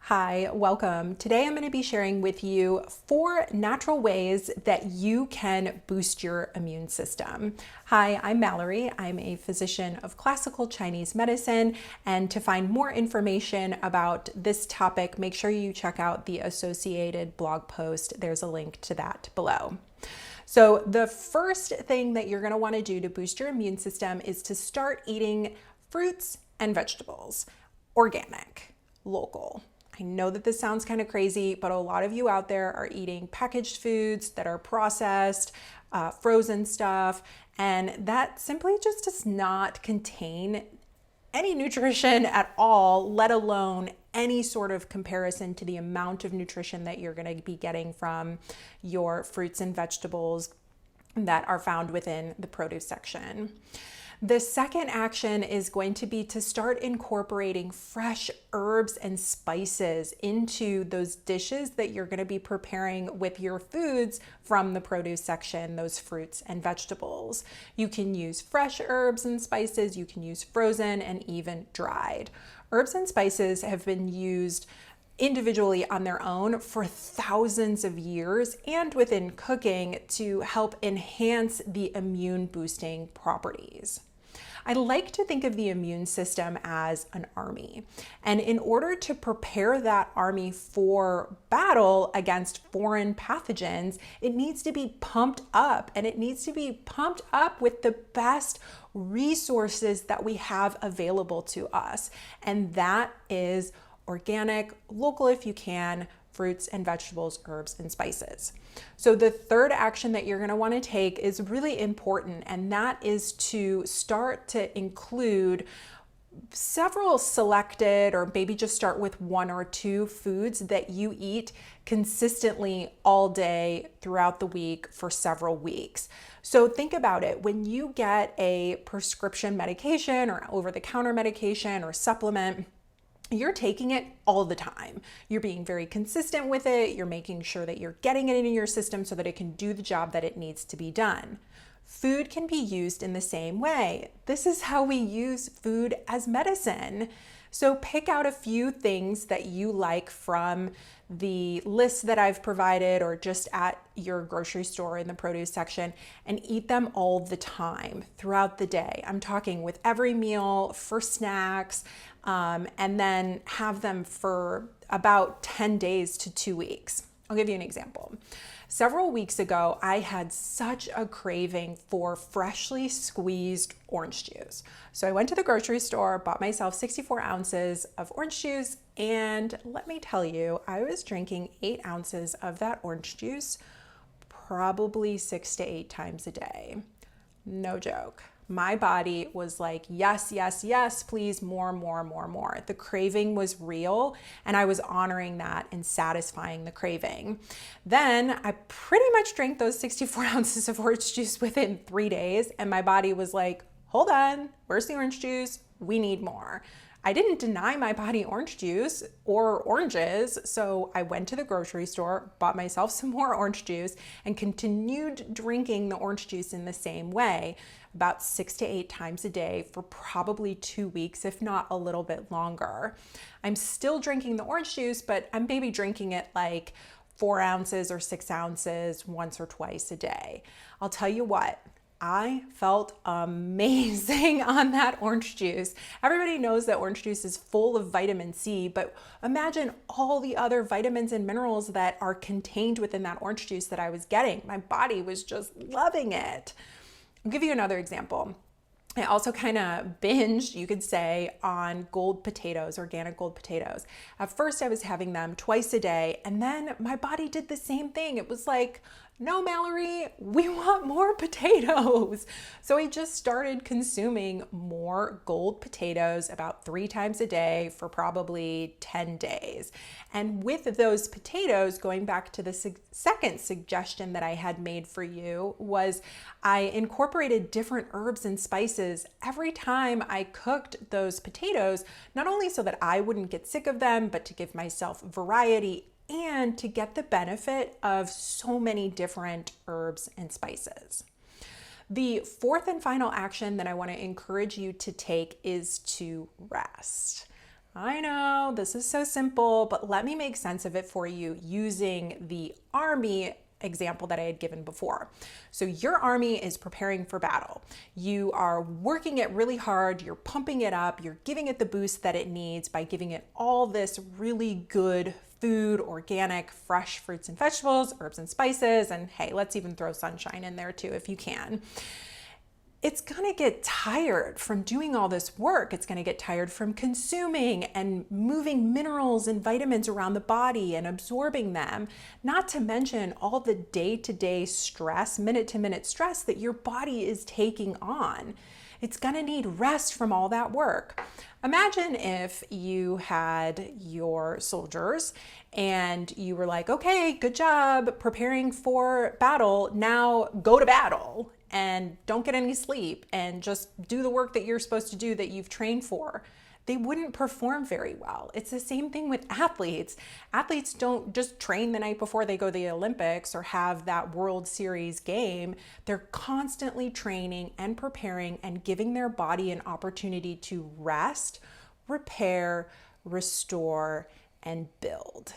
Hi, welcome. Today I'm going to be sharing with you 4 natural ways that you can boost your immune system. Hi, I'm Malerie. I'm a physician of classical Chinese medicine, and to find more information about this topic, make sure you check out the associated blog post. There's a link to that below. So the first thing that you're going to want to do to boost your immune system is to start eating fruits and vegetables, organic, local. I know that this sounds kind of crazy, but a lot of you out there are eating packaged foods that are processed, frozen stuff, and that simply just does not contain any nutrition at all, let alone any sort of comparison to the amount of nutrition that you're going to be getting from your fruits and vegetables that are found within the produce section. The second action is going to be to start incorporating fresh herbs and spices into those dishes that you're going to be preparing with your foods from the produce section, those fruits and vegetables. You can use fresh herbs and spices, you can use frozen and even dried. Herbs and spices have been used individually on their own for thousands of years and within cooking to help enhance the immune boosting properties. I like to think of the immune system as an army. And in order to prepare that army for battle against foreign pathogens, it needs to be pumped up, and it needs to be pumped up with the best resources that we have available to us. And that is organic, local if you can, fruits and vegetables, herbs and spices. So the third action that you're going to want to take is really important, and that is to start to include several selected, or maybe just start with 1 or 2 foods that you eat consistently all day throughout the week for several weeks. So think about it. When you get a prescription medication or over-the-counter medication or supplement, you're taking it all the time. You're being very consistent with it. You're making sure that you're getting it into your system so that it can do the job that it needs to be done. Food can be used in the same way. This is how we use food as medicine. So pick out a few things that you like from the list that I've provided or just at your grocery store in the produce section and eat them all the time throughout the day. I'm talking with every meal, for snacks, and then have them for about 10 days to 2 weeks. I'll give you an example. Several weeks ago, I had such a craving for freshly squeezed orange juice. So I went to the grocery store, bought myself 64 ounces of orange juice, and let me tell you, I was drinking 8 ounces of that orange juice probably 6 to 8 times a day. No joke. My body was like, yes, yes, yes, please, more, more, more, more. The craving was real, and I was honoring that and satisfying the craving. Then I pretty much drank those 64 ounces of orange juice within 3 days, and my body was like, hold on, where's the orange juice? We need more. I didn't deny my body orange juice or oranges, so I went to the grocery store, bought myself some more orange juice, and continued drinking the orange juice in the same way, about 6 to 8 times a day for probably 2 weeks, if not a little bit longer. I'm still drinking the orange juice, but I'm maybe drinking it like 4 ounces or 6 ounces once or twice a day. I'll tell you what, I felt amazing on that orange juice. Everybody knows that orange juice is full of vitamin C, but imagine all the other vitamins and minerals that are contained within that orange juice that I was getting. My body was just loving it. I'll give you another example. I also kind of binged, you could say, on gold potatoes, organic gold potatoes. At first I was having them twice a day, and then my body did the same thing. It was like, no, Malerie, we want more potatoes. So I just started consuming more gold potatoes about 3 times a day for probably 10 days. And with those potatoes, going back to the second suggestion that I had made for you, was I incorporated different herbs and spices every time I cooked those potatoes, not only so that I wouldn't get sick of them, but to give myself variety and to get the benefit of so many different herbs and spices. The fourth and final action that I want to encourage you to take is to rest. I know this is so simple, but let me make sense of it for you using the army example that I had given before. So your army is preparing for battle. You are working it really hard, you're pumping it up, you're giving it the boost that it needs by giving it all this really good food, organic, fresh fruits and vegetables, herbs and spices, and hey, let's even throw sunshine in there too if you can. It's gonna get tired from doing all this work. It's gonna get tired from consuming and moving minerals and vitamins around the body and absorbing them, not to mention all the day-to-day stress, minute-to-minute stress that your body is taking on. It's gonna need rest from all that work. Imagine if you had your soldiers and you were like, okay, good job preparing for battle, now go to battle and don't get any sleep and just do the work that you're supposed to do that you've trained for. They wouldn't perform very well. It's the same thing with athletes. Athletes don't just train the night before they go to the Olympics or have that World Series game. They're constantly training and preparing and giving their body an opportunity to rest, repair, restore, and build.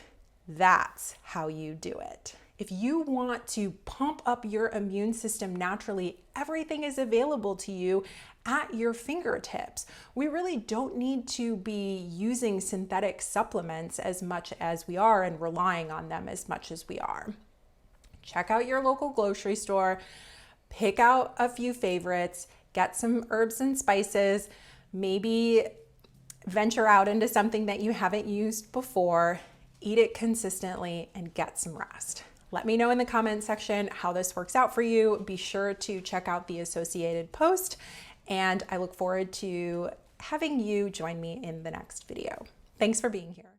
That's how you do it. If you want to pump up your immune system naturally, everything is available to you at your fingertips. We really don't need to be using synthetic supplements as much as we are and relying on them as much as we are. Check out your local grocery store, pick out a few favorites, get some herbs and spices, maybe venture out into something that you haven't used before, eat it consistently, and get some rest. Let me know in the comment section how this works out for you. Be sure to check out the associated post, and I look forward to having you join me in the next video. Thanks for being here.